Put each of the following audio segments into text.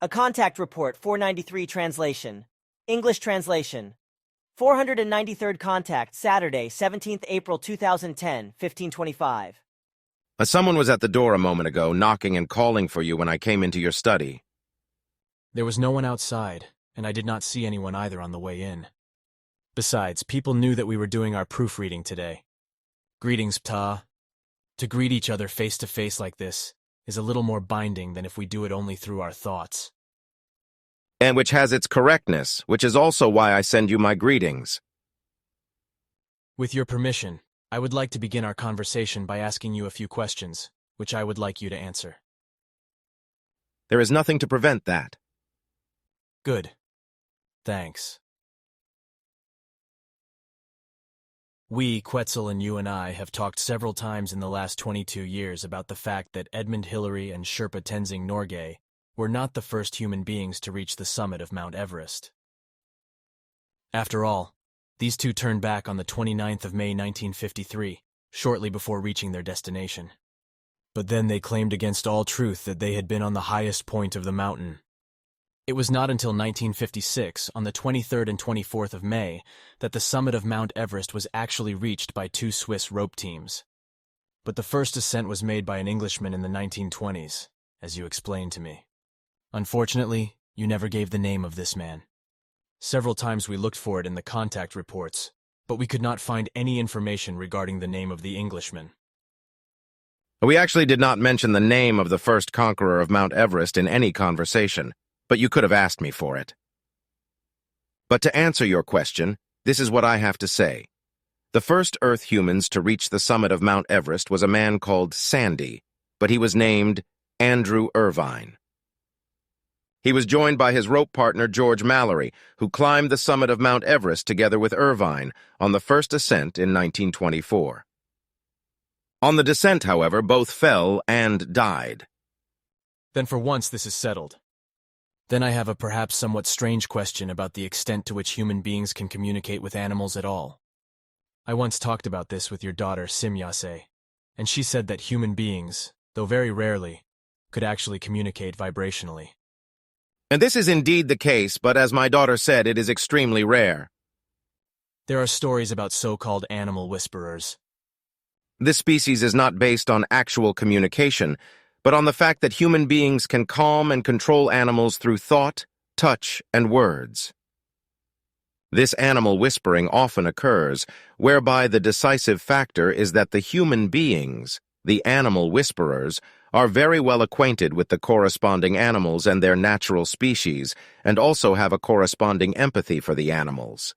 A contact report, 493 translation. English translation. 493rd contact, Saturday, 17th April 2010, 15:25. Someone was at the door a moment ago, knocking and calling for you when I came into your study. There was no one outside, and I did not see anyone either on the way in. Besides, people knew that we were doing our proofreading today. Greetings, Ptaah. To greet each other face to face like this is a little more binding than if we do it only through our thoughts. And which has its correctness, which is also why I send you my greetings. With your permission, I would like to begin our conversation by asking you a few questions, which I would like you to answer. There is nothing to prevent that. Good. Thanks. We, Quetzal and you and I, have talked several times in the last 22 years about the fact that Edmund Hillary and Sherpa Tenzing Norgay were not the first human beings to reach the summit of Mount Everest. After all, these two turned back on the 29th of May 1953, shortly before reaching their destination. But then they claimed against all truth that they had been on the highest point of the mountain. It was not until 1956, on the 23rd and 24th of May, that the summit of Mount Everest was actually reached by two Swiss rope teams. But the first ascent was made by an Englishman in the 1920s, as you explained to me. Unfortunately, you never gave the name of this man. Several times we looked for it in the contact reports, but we could not find any information regarding the name of the Englishman. We actually did not mention the name of the first conqueror of Mount Everest in any conversation, but you could have asked me for it. But to answer your question, this is what I have to say. The first Earth humans to reach the summit of Mount Everest was a man called Sandy, but he was named Andrew Irvine. He was joined by his rope partner George Mallory, who climbed the summit of Mount Everest together with Irvine on the first ascent in 1924. On the descent, however, both fell and died. Then for once this is settled. Then I have a perhaps somewhat strange question about the extent to which human beings can communicate with animals at all. I once talked about this with your daughter Simyase, and she said that human beings, though very rarely, could actually communicate vibrationally. And this is indeed the case, but as my daughter said, it is extremely rare. There are stories about so-called animal whisperers. This species is not based on actual communication, but on the fact that human beings can calm and control animals through thought, touch, and words. This animal whispering often occurs, whereby the decisive factor is that the human beings, the animal whisperers, are very well acquainted with the corresponding animals and their natural species, and also have a corresponding empathy for the animals.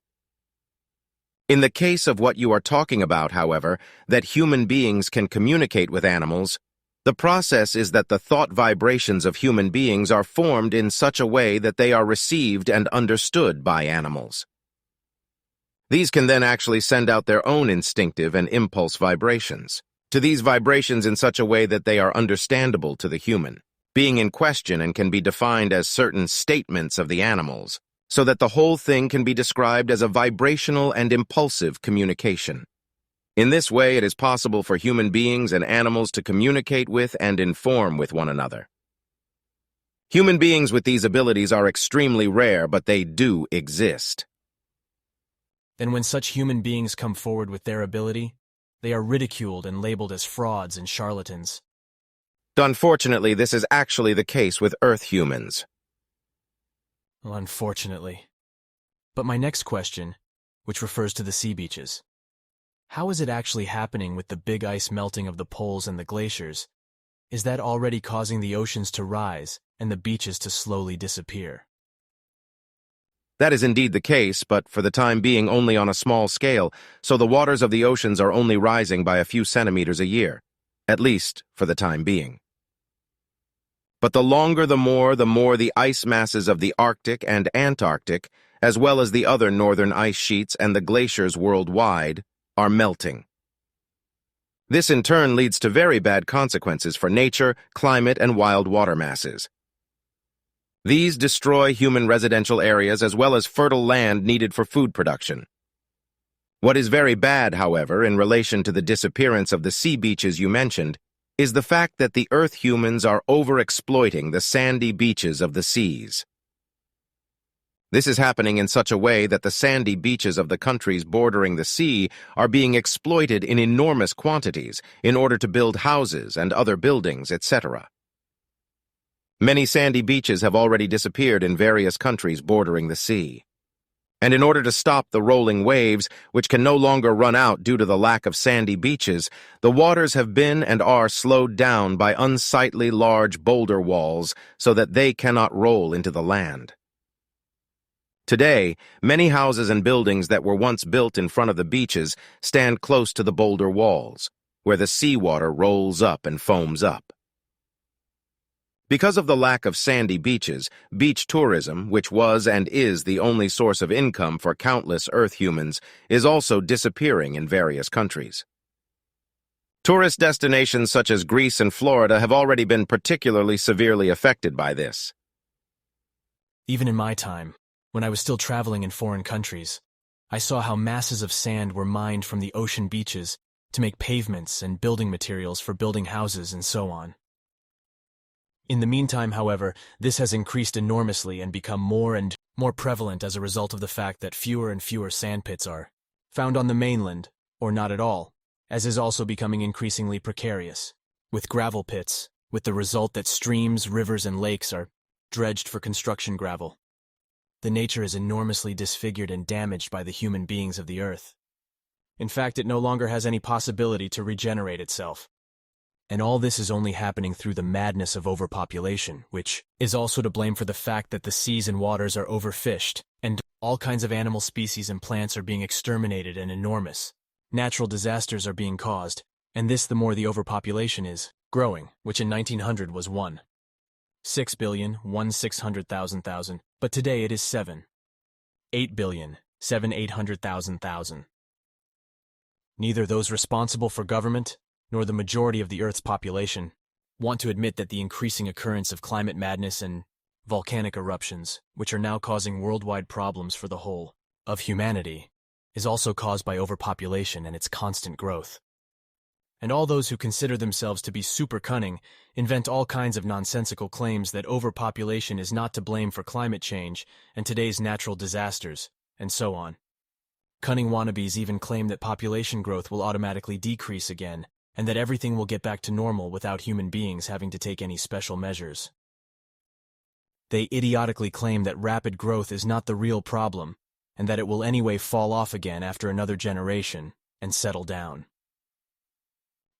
In the case of what you are talking about, however, that human beings can communicate with animals, the process is that the thought vibrations of human beings are formed in such a way that they are received and understood by animals. These can then actually send out their own instinctive and impulse vibrations to these vibrations in such a way that they are understandable to the human being in question and can be defined as certain statements of the animals, so that the whole thing can be described as a vibrational and impulsive communication. In this way, it is possible for human beings and animals to communicate with and inform with one another. Human beings with these abilities are extremely rare, but they do exist. Then when such human beings come forward with their ability, they are ridiculed and labeled as frauds and charlatans. Unfortunately, this is actually the case with Earth humans. Well, unfortunately. But my next question, which refers to the sea beaches. How is it actually happening with the big ice melting of the poles and the glaciers? Is that already causing the oceans to rise and the beaches to slowly disappear? That is indeed the case, but for the time being only on a small scale, so the waters of the oceans are only rising by a few centimeters a year, at least for the time being. But the longer the more the ice masses of the Arctic and Antarctic, as well as the other northern ice sheets and the glaciers worldwide, are melting. This in turn leads to very bad consequences for nature, climate, and wild water masses. These destroy human residential areas as well as fertile land needed for food production. What is very bad, however, in relation to the disappearance of the sea beaches you mentioned, is the fact that the Earth humans are overexploiting the sandy beaches of the seas. This is happening in such a way that the sandy beaches of the countries bordering the sea are being exploited in enormous quantities in order to build houses and other buildings, etc. Many sandy beaches have already disappeared in various countries bordering the sea. And in order to stop the rolling waves, which can no longer run out due to the lack of sandy beaches, the waters have been and are slowed down by unsightly large boulder walls so that they cannot roll into the land. Today, many houses and buildings that were once built in front of the beaches stand close to the boulder walls, where the seawater rolls up and foams up. Because of the lack of sandy beaches, beach tourism, which was and is the only source of income for countless Earth humans, is also disappearing in various countries. Tourist destinations such as Greece and Florida have already been particularly severely affected by this. Even in my time, when I was still traveling in foreign countries, I saw how masses of sand were mined from the ocean beaches to make pavements and building materials for building houses and so on. In the meantime, however, this has increased enormously and become more and more prevalent as a result of the fact that fewer and fewer sandpits are found on the mainland, or not at all, as is also becoming increasingly precarious, with gravel pits, with the result that streams, rivers, and lakes are dredged for construction gravel. The nature is enormously disfigured and damaged by the human beings of the earth. In fact, it no longer has any possibility to regenerate itself. And all this is only happening through the madness of overpopulation, which is also to blame for the fact that the seas and waters are overfished, and all kinds of animal species and plants are being exterminated and enormous. Natural disasters are being caused, and this the more the overpopulation is growing, which in 1900 was 1,600,000, but today it is 8,7,800,000. Neither those responsible for government nor the majority of the Earth's population want to admit that the increasing occurrence of climate madness and volcanic eruptions, which are now causing worldwide problems for the whole of humanity, is also caused by overpopulation and its constant growth. And all those who consider themselves to be super cunning invent all kinds of nonsensical claims that overpopulation is not to blame for climate change and today's natural disasters, and so on. Cunning wannabes even claim that population growth will automatically decrease again, and that everything will get back to normal without human beings having to take any special measures. They idiotically claim that rapid growth is not the real problem, and that it will anyway fall off again after another generation and settle down.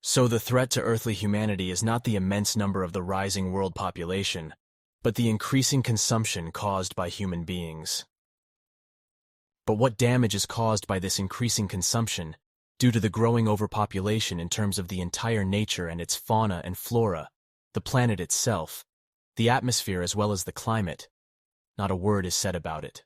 So the threat to earthly humanity is not the immense number of the rising world population, but the increasing consumption caused by human beings. But what damage is caused by this increasing consumption due to the growing overpopulation in terms of the entire nature and its fauna and flora, the planet itself, the atmosphere as well as the climate? Not a word is said about it.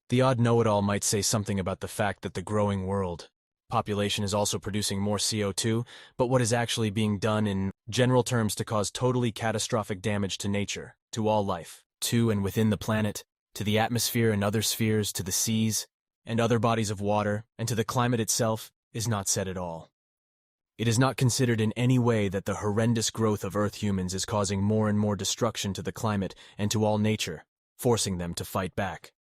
The odd know-it-all might say something about the fact that the growing world population is also producing more CO2, but what is actually being done in general terms to cause totally catastrophic damage to nature, to all life, to and within the planet, to the atmosphere and other spheres, to the seas and other bodies of water, and to the climate itself, is not said at all. It is not considered in any way that the horrendous growth of Earth humans is causing more and more destruction to the climate and to all nature, forcing them to fight back.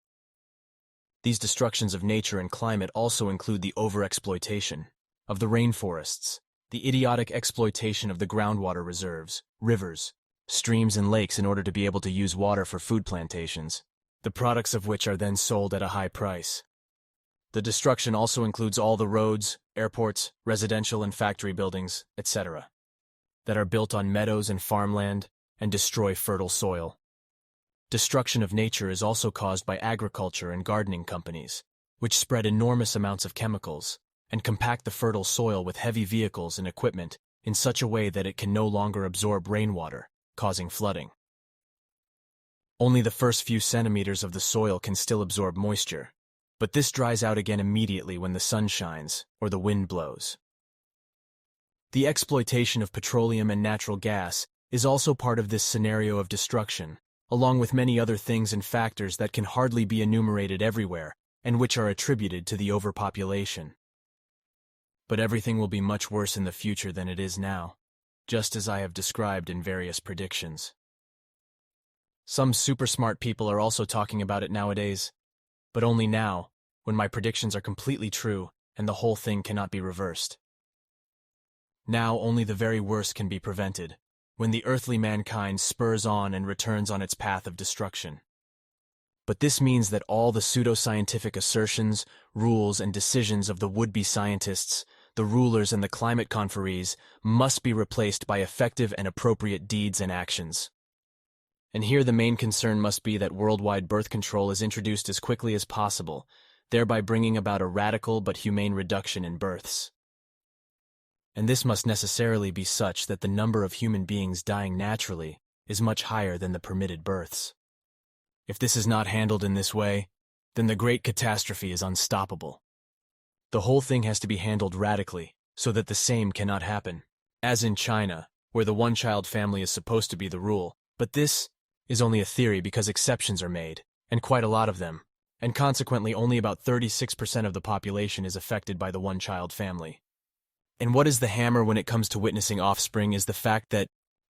These destructions of nature and climate also include the overexploitation of the rainforests, the idiotic exploitation of the groundwater reserves, rivers, streams and lakes in order to be able to use water for food plantations, the products of which are then sold at a high price. The destruction also includes all the roads, airports, residential and factory buildings, etc., that are built on meadows and farmland and destroy fertile soil. Destruction of nature is also caused by agriculture and gardening companies, which spread enormous amounts of chemicals and compact the fertile soil with heavy vehicles and equipment in such a way that it can no longer absorb rainwater, causing flooding. Only the first few centimeters of the soil can still absorb moisture, but this dries out again immediately when the sun shines or the wind blows. The exploitation of petroleum and natural gas is also part of this scenario of destruction, along with many other things and factors that can hardly be enumerated everywhere and which are attributed to the overpopulation. But everything will be much worse in the future than it is now, just as I have described in various predictions. Some super smart people are also talking about it nowadays, but only now, when my predictions are completely true and the whole thing cannot be reversed. Now only the very worst can be prevented, when the earthly mankind spurs on and returns on its path of destruction. But this means that all the pseudoscientific assertions, rules, and decisions of the would-be scientists, the rulers, and the climate conferees must be replaced by effective and appropriate deeds and actions. And here the main concern must be that worldwide birth control is introduced as quickly as possible, thereby bringing about a radical but humane reduction in births. And this must necessarily be such that the number of human beings dying naturally is much higher than the permitted births. If this is not handled in this way, then the great catastrophe is unstoppable. The whole thing has to be handled radically, so that the same cannot happen, as in China, where the one-child family is supposed to be the rule, but this is only a theory because exceptions are made, and quite a lot of them, and consequently only about 36% of the population is affected by the one-child family. And what is the hammer when it comes to witnessing offspring is the fact that,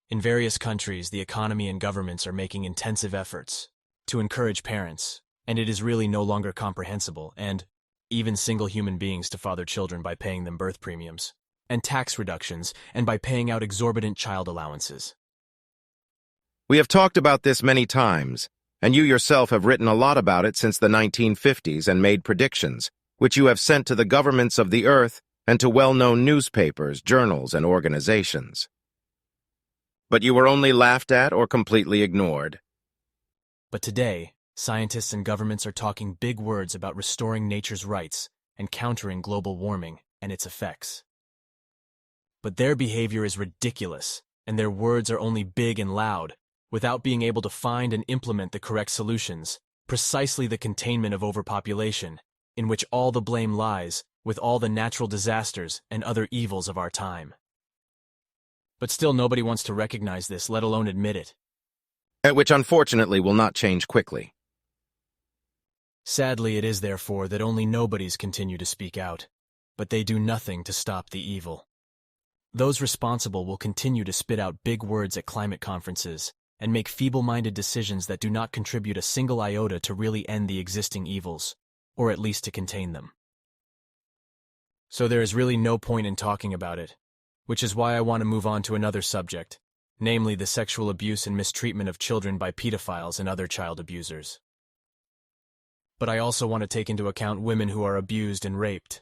in various countries, the economy and governments are making intensive efforts to encourage parents, and it is really no longer comprehensible, and even single human beings to father children by paying them birth premiums, and tax reductions, and by paying out exorbitant child allowances. We have talked about this many times, and you yourself have written a lot about it since the 1950s and made predictions, which you have sent to the governments of the earth and to well-known newspapers, journals, and organizations. But you were only laughed at or completely ignored. But today, scientists and governments are talking big words about restoring nature's rights and countering global warming and its effects. But their behavior is ridiculous, and their words are only big and loud, without being able to find and implement the correct solutions, precisely the containment of overpopulation, in which all the blame lies, with all the natural disasters and other evils of our time. But still nobody wants to recognize this, let alone admit it. Which unfortunately will not change quickly. Sadly, it is therefore that only nobodies continue to speak out, but they do nothing to stop the evil. Those responsible will continue to spit out big words at climate conferences and make feeble-minded decisions that do not contribute a single iota to really end the existing evils, or at least to contain them. So there is really no point in talking about it, which is why I want to move on to another subject, namely the sexual abuse and mistreatment of children by pedophiles and other child abusers. But I also want to take into account women who are abused and raped.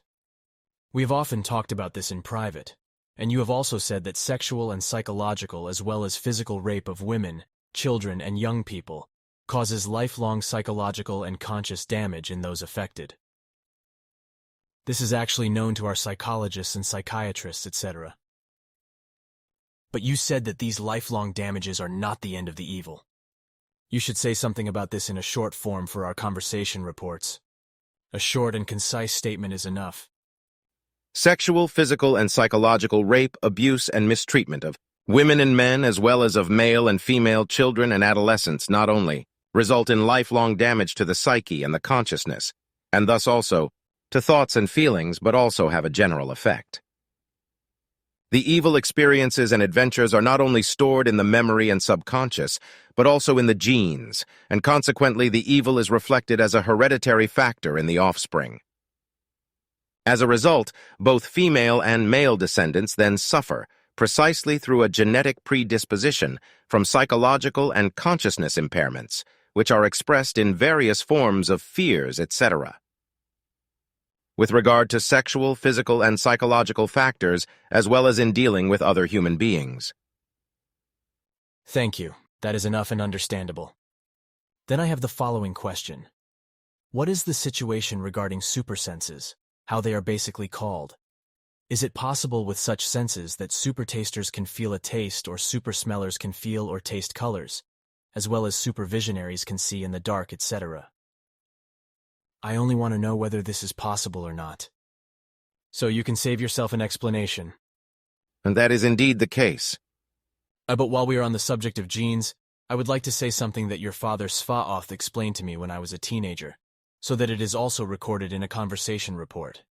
We have often talked about this in private, and you have also said that sexual and psychological as well as physical rape of women, children, and young people causes lifelong psychological and conscious damage in those affected. This is actually known to our psychologists and psychiatrists, etc. But you said that these lifelong damages are not the end of the evil. You should say something about this in a short form for our conversation reports. A short and concise statement is enough. Sexual, physical, and psychological rape, abuse, and mistreatment of women and men as well as of male and female children and adolescents not only result in lifelong damage to the psyche and the consciousness, and thus also to thoughts and feelings, but also have a general effect. The evil experiences and adventures are not only stored in the memory and subconscious, but also in the genes, and consequently the evil is reflected as a hereditary factor in the offspring. As a result, both female and male descendants then suffer, precisely through a genetic predisposition from psychological and consciousness impairments, which are expressed in various forms of fears, etc. With regard to sexual, physical, and psychological factors, as well as in dealing with other human beings. Thank you. That is enough and understandable. Then I have the following question. What is the situation regarding supersenses, how they are basically called? Is it possible with such senses that supertasters can feel a taste or supersmellers can feel or taste colors, as well as supervisionaries can see in the dark, etc.? I only want to know whether this is possible or not. So you can save yourself an explanation. And that is indeed the case. But while we are on the subject of genes, I would like to say something that your father Svaoth explained to me when I was a teenager, so that it is also recorded in a conversation report.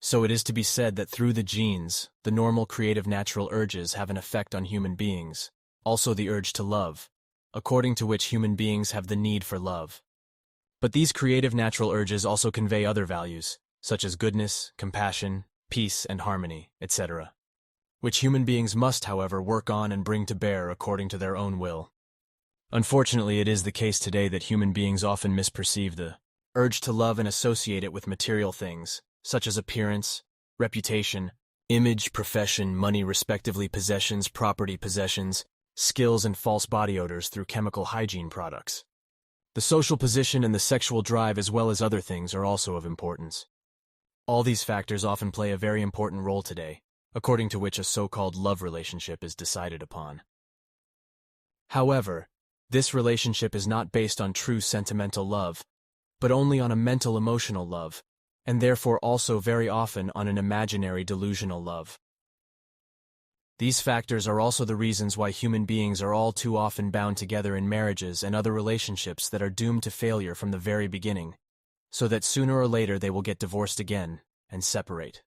So it is to be said that through the genes, the normal creative natural urges have an effect on human beings, also the urge to love, according to which human beings have the need for love. But these creative natural urges also convey other values, such as goodness, compassion, peace, and harmony, etc., which human beings must, however, work on and bring to bear according to their own will. Unfortunately, it is the case today that human beings often misperceive the urge to love and associate it with material things, such as appearance, reputation, image, profession, money, respectively, possessions, property, possessions, skills, and false body odors through chemical hygiene products. The social position and the sexual drive, as well as other things, are also of importance. All these factors often play a very important role today, according to which a so-called love relationship is decided upon. However, this relationship is not based on true sentimental love, but only on a mental emotional love, and therefore also very often on an imaginary delusional love. These factors are also the reasons why human beings are all too often bound together in marriages and other relationships that are doomed to failure from the very beginning, so that sooner or later they will get divorced again and separate.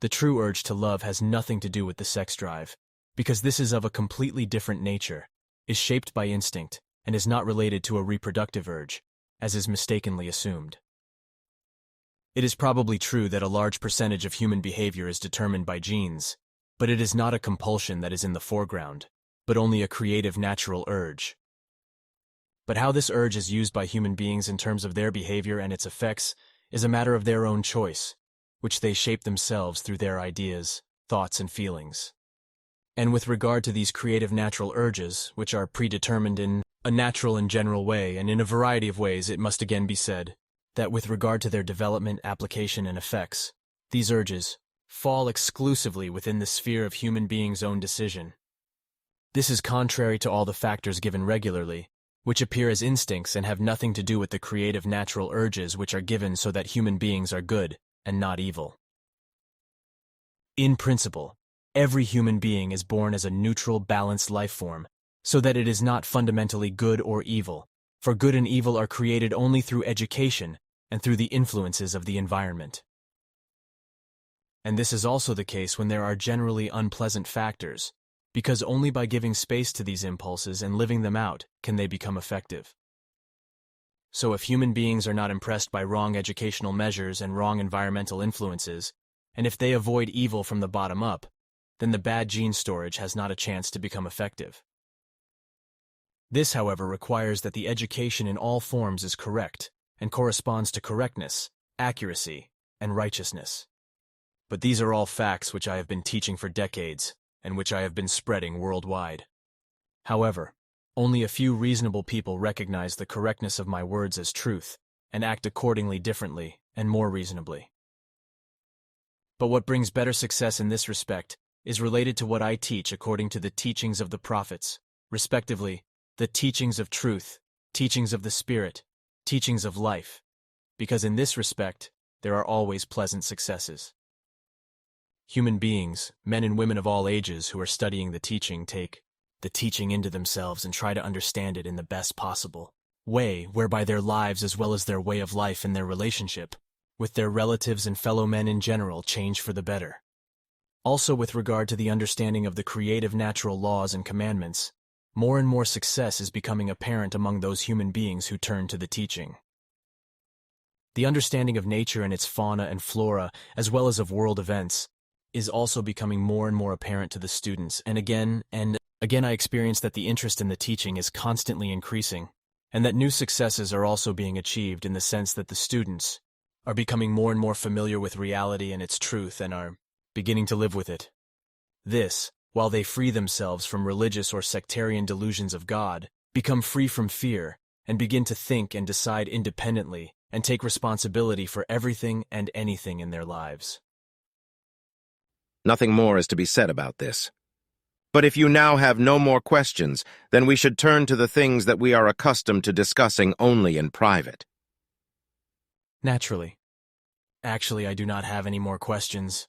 The true urge to love has nothing to do with the sex drive, because this is of a completely different nature, is shaped by instinct, and is not related to a reproductive urge, as is mistakenly assumed. It is probably true that a large percentage of human behavior is determined by genes, but it is not a compulsion that is in the foreground, but only a creative natural urge. But how this urge is used by human beings in terms of their behavior and its effects is a matter of their own choice, which they shape themselves through their ideas, thoughts, and feelings. And with regard to these creative natural urges, which are predetermined in a natural and general way, and in a variety of ways, it must again be said that with regard to their development, application, and effects, these urges fall exclusively within the sphere of human beings' own decision. This is contrary to all the factors given regularly, which appear as instincts and have nothing to do with the creative natural urges which are given so that human beings are good and not evil. In principle, every human being is born as a neutral, balanced life form, so that it is not fundamentally good or evil, for good and evil are created only through education and through the influences of the environment. And this is also the case when there are generally unpleasant factors, because only by giving space to these impulses and living them out can they become effective. So if human beings are not impressed by wrong educational measures and wrong environmental influences, and if they avoid evil from the bottom up, then the bad gene storage has not a chance to become effective. This, however, requires that the education in all forms is correct and corresponds to correctness, accuracy, and righteousness. But these are all facts which I have been teaching for decades and which I have been spreading worldwide. However, only a few reasonable people recognize the correctness of my words as truth and act accordingly differently and more reasonably. But what brings better success in this respect is related to what I teach according to the teachings of the prophets, respectively, the teachings of truth, teachings of the Spirit, teachings of life, because in this respect, there are always pleasant successes. Human beings, men and women of all ages who are studying the teaching, take the teaching into themselves and try to understand it in the best possible way, whereby their lives as well as their way of life and their relationship with their relatives and fellow men in general change for the better. Also with regard to the understanding of the creative natural laws and commandments, more and more success is becoming apparent among those human beings who turn to the teaching. The understanding of nature and its fauna and flora, as well as of world events, is also becoming more and more apparent to the students, and again I experience that the interest in the teaching is constantly increasing, and that new successes are also being achieved in the sense that the students are becoming more and more familiar with reality and its truth and are beginning to live with it. This, while they free themselves from religious or sectarian delusions of God, become free from fear, and begin to think and decide independently and take responsibility for everything and anything in their lives. Nothing more is to be said about this. But if you now have no more questions, then we should turn to the things that we are accustomed to discussing only in private. Naturally. Actually, I do not have any more questions.